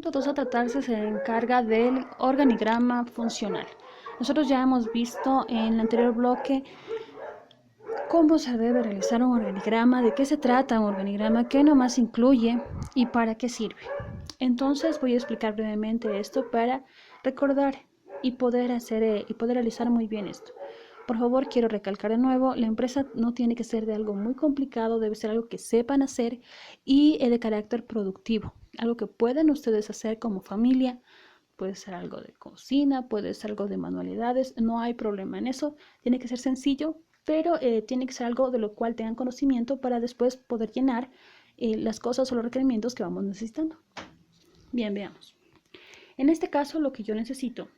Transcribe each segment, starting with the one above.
punto 2 a tratarse se encarga del organigrama funcional. Nosotros ya hemos visto en el anterior bloque cómo se debe realizar un organigrama, de qué se trata un organigrama, qué nomás incluye y para qué sirve. Entonces voy a explicar brevemente esto para recordar y poder realizar muy bien esto. Por favor, quiero recalcar de nuevo, la empresa no tiene que ser de algo muy complicado, debe ser algo que sepan hacer y de carácter productivo, algo que puedan ustedes hacer como familia. Puede ser algo de cocina, puede ser algo de manualidades, no hay problema en eso, tiene que ser sencillo, pero tiene que ser algo de lo cual tengan conocimiento para después poder llenar las cosas o los requerimientos que vamos necesitando. Bien, veamos. En este caso, lo que yo necesito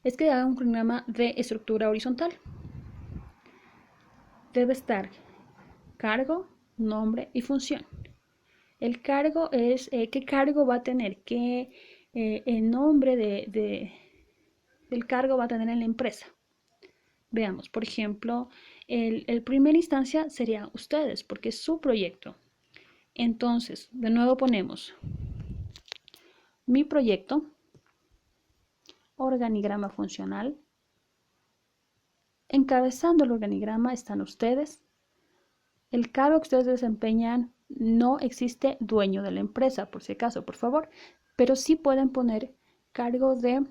es que haga un programa de estructura horizontal. Debe estar cargo, nombre y función. El cargo es qué cargo va a tener, qué el nombre del cargo va a tener en la empresa. Veamos, por ejemplo, el primera instancia sería ustedes, porque es su proyecto. Entonces, de nuevo ponemos mi proyecto, organigrama funcional. Encabezando el organigrama están ustedes. El cargo que ustedes desempeñan, no existe dueño de la empresa, por si acaso, por favor, pero sí pueden poner cargo de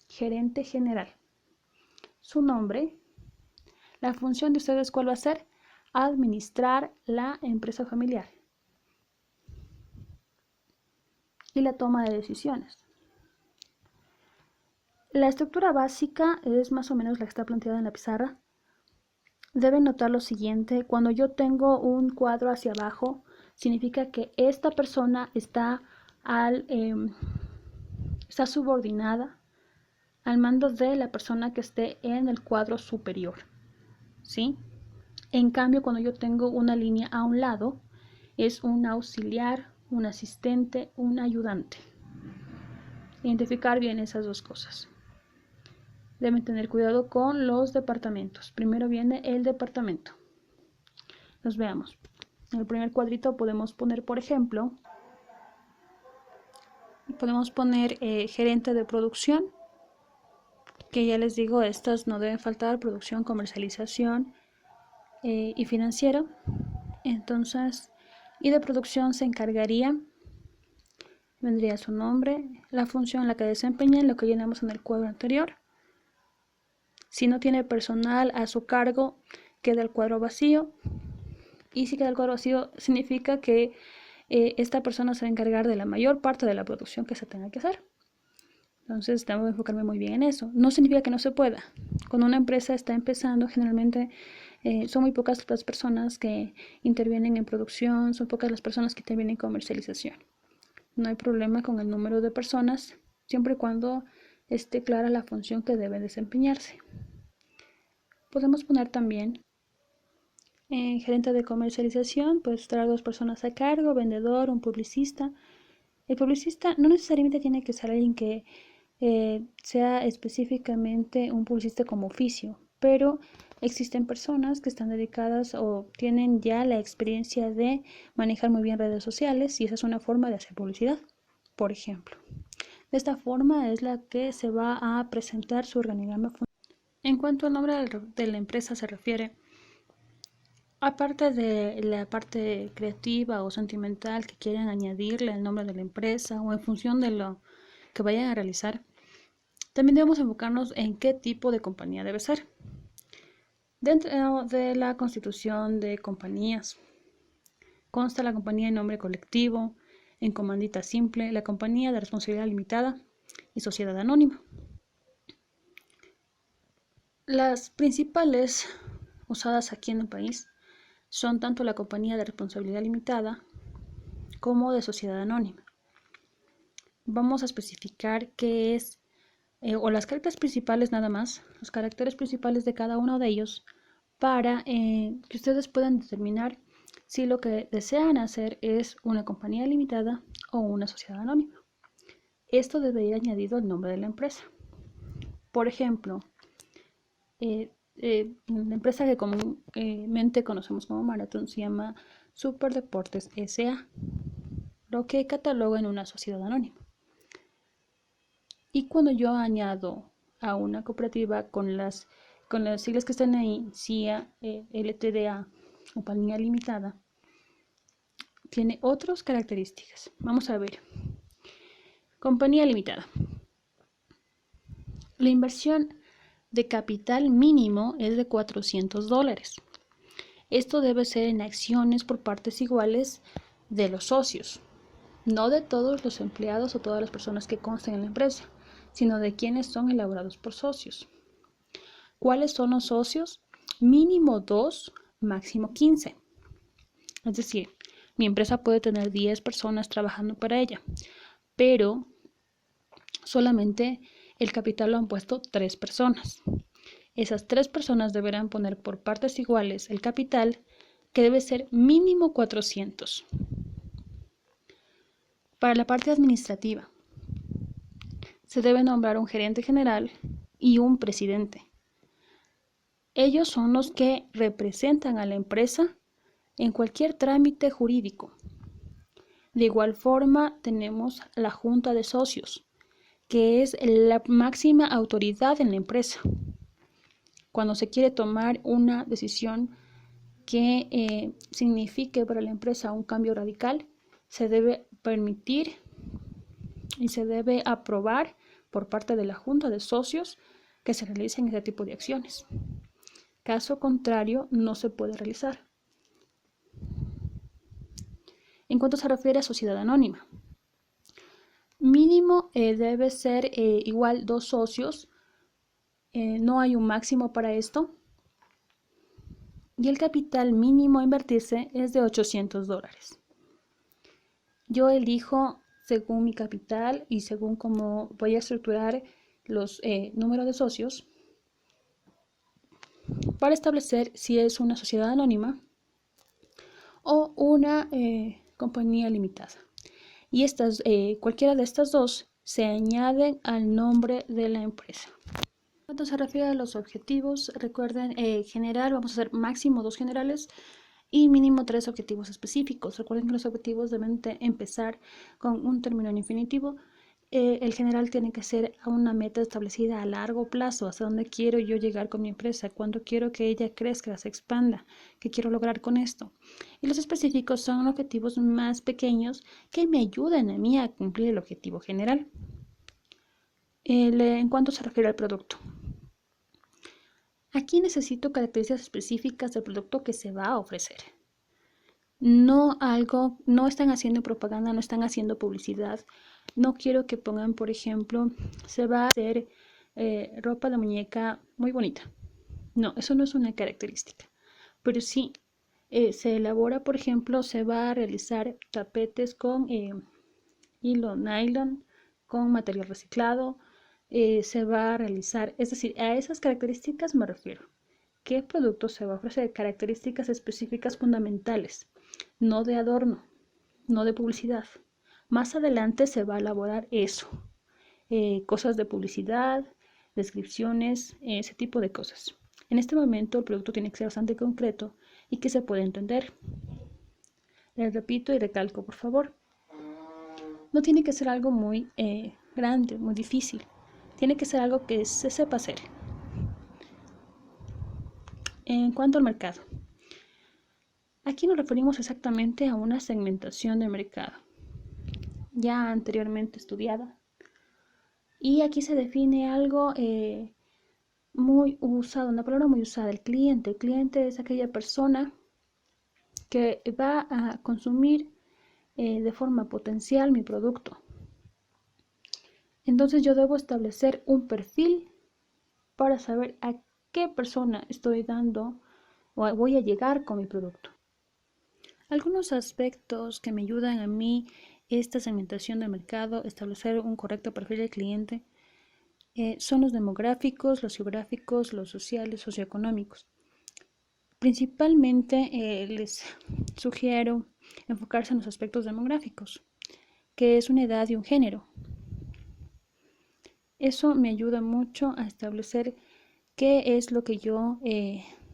gerente general. Su nombre, la función de ustedes, ¿cuál va a ser? Administrar la empresa familiar y la toma de decisiones. La estructura básica es más o menos la que está planteada en la pizarra. Deben notar lo siguiente: cuando yo tengo un cuadro hacia abajo, significa que esta persona está subordinada al mando de la persona que esté en el cuadro superior, ¿sí? En cambio, cuando yo tengo una línea a un lado, es un auxiliar, un asistente, un ayudante. Identificar bien esas dos cosas. Deben tener cuidado con los departamentos. Primero viene el departamento. Los veamos. En el primer cuadrito podemos poner, por ejemplo, gerente de producción, que ya les digo, estas no deben faltar: producción, comercialización y financiero. Entonces, y de producción se encargaría, vendría su nombre, la función en la que desempeña, lo que llenamos en el cuadro anterior. Si no tiene personal a su cargo, queda el cuadro vacío. Y si queda el cuadro vacío, significa que esta persona se va a encargar de la mayor parte de la producción que se tenga que hacer. Entonces, tengo que enfocarme muy bien en eso. No significa que no se pueda. Cuando una empresa está empezando, generalmente son muy pocas las personas que intervienen en producción, son pocas las personas que intervienen en comercialización. No hay problema con el número de personas, siempre y cuando esté clara la función que debe desempeñarse. Podemos poner también gerente de comercialización, pues estar 2 personas a cargo, vendedor, un publicista. El publicista no necesariamente tiene que ser alguien que sea específicamente un publicista como oficio, pero existen personas que están dedicadas o tienen ya la experiencia de manejar muy bien redes sociales, y esa es una forma de hacer publicidad, por ejemplo. De esta forma es la que se va a presentar su organigrama. En cuanto al nombre de la empresa se refiere, aparte de la parte creativa o sentimental que quieran añadirle al nombre de la empresa o en función de lo que vayan a realizar, también debemos enfocarnos en qué tipo de compañía debe ser. Dentro de la constitución de compañías consta la compañía en nombre colectivo, en comandita simple, la compañía de responsabilidad limitada y sociedad anónima. Las principales usadas aquí en el país son tanto la compañía de responsabilidad limitada como de sociedad anónima. Vamos a especificar qué es o las caracteres principales, nada más, los caracteres principales de cada uno de ellos, para que ustedes puedan determinar si lo que desean hacer es una compañía limitada o una sociedad anónima. Esto debe ir añadido al nombre de la empresa. Por ejemplo, la empresa que comúnmente conocemos como Marathon se llama Super Deportes S.A. lo que cataloga en una sociedad anónima. Y cuando yo añado a una cooperativa con las siglas que están ahí, CIA, LTDA, compañía limitada, tiene otras características. Vamos a ver. Compañía limitada. La inversión de capital mínimo es de $400. Esto debe ser en acciones por partes iguales de los socios, no de todos los empleados o todas las personas que constan en la empresa, sino de quienes son elaborados por socios. ¿Cuáles son los socios? Mínimo 2, máximo 15. Es decir, mi empresa puede tener 10 personas trabajando para ella, pero solamente el capital lo han puesto 3 personas. Esas 3 personas deberán poner por partes iguales el capital, que debe ser mínimo 400. Para la parte administrativa, se debe nombrar un gerente general y un presidente. Ellos son los que representan a la empresa en cualquier trámite jurídico. De igual forma, tenemos la junta de socios, que es la máxima autoridad en la empresa. Cuando se quiere tomar una decisión que signifique para la empresa un cambio radical, se debe permitir y se debe aprobar por parte de la junta de socios que se realicen ese tipo de acciones. Caso contrario, no se puede realizar. En cuanto se refiere a sociedad anónima, mínimo debe ser igual 2 socios. No hay un máximo para esto. Y el capital mínimo a invertirse es de $800. Yo elijo según mi capital y según cómo voy a estructurar los números de socios para establecer si es una sociedad anónima o una compañía limitada. Y cualquiera de estas dos se añaden al nombre de la empresa. Cuando se refiere a los objetivos, recuerden, general, vamos a hacer máximo 2 generales y mínimo 3 objetivos específicos. Recuerden que los objetivos deben empezar con un término en infinitivo. El general tiene que ser una meta establecida a largo plazo, hasta dónde quiero yo llegar con mi empresa, cuándo quiero que ella crezca, se expanda, qué quiero lograr con esto. Y los específicos son objetivos más pequeños que me ayudan a mí a cumplir el objetivo general. En cuanto se refiere al producto, aquí necesito características específicas del producto que se va a ofrecer. No están haciendo propaganda, no están haciendo publicidad. No quiero que pongan, por ejemplo, se va a hacer ropa de muñeca muy bonita. No, eso no es una característica. Pero sí, se elabora, por ejemplo, se va a realizar tapetes con hilo nylon, con material reciclado. Se va a realizar, es decir, a esas características me refiero. ¿Qué producto se va a ofrecer? Características específicas fundamentales, no de adorno, no de publicidad. Más adelante se va a elaborar eso, cosas de publicidad, descripciones, ese tipo de cosas. En este momento el producto tiene que ser bastante concreto y que se pueda entender. Les repito y recalco, por favor. No tiene que ser algo muy grande, muy difícil. Tiene que ser algo que se sepa hacer. En cuanto al mercado, aquí nos referimos exactamente a una segmentación de mercado, ya anteriormente estudiada. Y aquí se define algo muy usado, una palabra muy usada, el cliente. El cliente es aquella persona que va a consumir de forma potencial mi producto. Entonces yo debo establecer un perfil para saber a qué persona estoy dando o voy a llegar con mi producto. Algunos aspectos que me ayudan a mí esta segmentación de mercado, establecer un correcto perfil de cliente, son los demográficos, los geográficos, los sociales, socioeconómicos. Principalmente les sugiero enfocarse en los aspectos demográficos, que es una edad y un género. Eso me ayuda mucho a establecer qué es lo que yo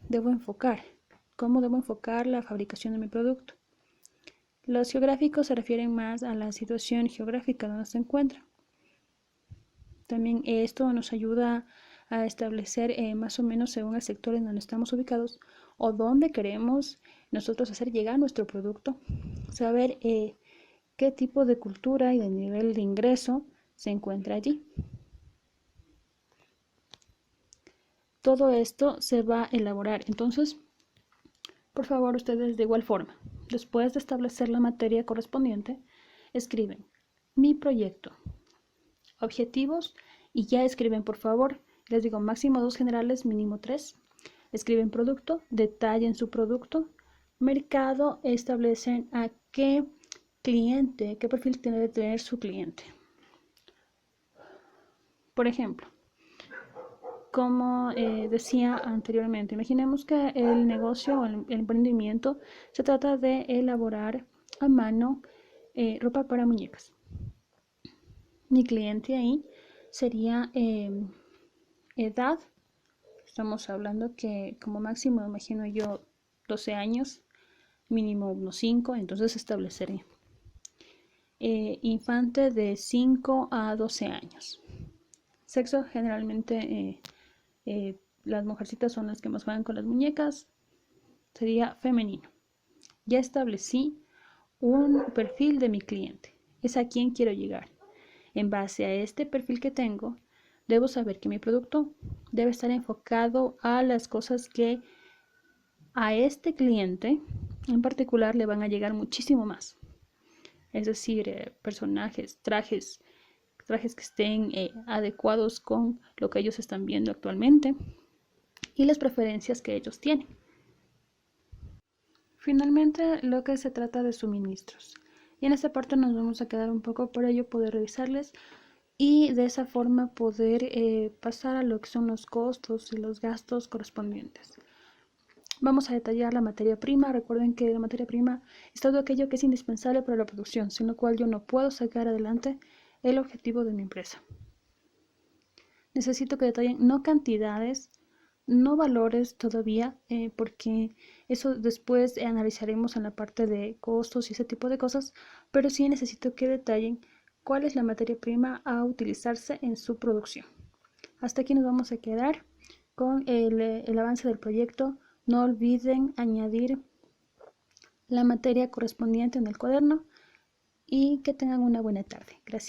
debo enfocar, cómo debo enfocar la fabricación de mi producto. Los geográficos se refieren más a la situación geográfica donde se encuentra. También esto nos ayuda a establecer más o menos según el sector en donde estamos ubicados o dónde queremos nosotros hacer llegar nuestro producto, saber qué tipo de cultura y de nivel de ingreso se encuentra allí. Todo esto se va a elaborar. Entonces, por favor, ustedes de igual forma, después de establecer la materia correspondiente, escriben mi proyecto, objetivos y ya escriben, por favor, les digo máximo 2 generales, mínimo 3. Escriben producto, detallen su producto, mercado, establecen a qué cliente, qué perfil tiene que tener su cliente. Por ejemplo, como decía anteriormente, imaginemos que el negocio o el emprendimiento se trata de elaborar a mano ropa para muñecas. Mi cliente ahí sería edad. Estamos hablando que como máximo, imagino yo, 12 años, mínimo unos 5, entonces estableceré infante de 5 a 12 años. Sexo, generalmente las mujercitas son las que más juegan con las muñecas, sería femenino. Ya establecí un perfil de mi cliente, es a quien quiero llegar. En base a este perfil que tengo, debo saber que mi producto debe estar enfocado a las cosas que a este cliente en particular le van a llegar muchísimo más. Es decir, personajes, trajes que estén adecuados con lo que ellos están viendo actualmente y las preferencias que ellos tienen. Finalmente, lo que se trata de suministros. Y en esta parte nos vamos a quedar un poco para ello poder revisarles y de esa forma poder pasar a lo que son los costos y los gastos correspondientes. Vamos a detallar la materia prima. Recuerden que la materia prima es todo aquello que es indispensable para la producción, sin lo cual yo no puedo sacar adelante el objetivo de mi empresa. Necesito que detallen no cantidades, no valores todavía, porque eso después analizaremos en la parte de costos y ese tipo de cosas, pero sí necesito que detallen cuál es la materia prima a utilizarse en su producción. Hasta aquí nos vamos a quedar con el avance del proyecto. No olviden añadir la materia correspondiente en el cuaderno y que tengan una buena tarde. Gracias.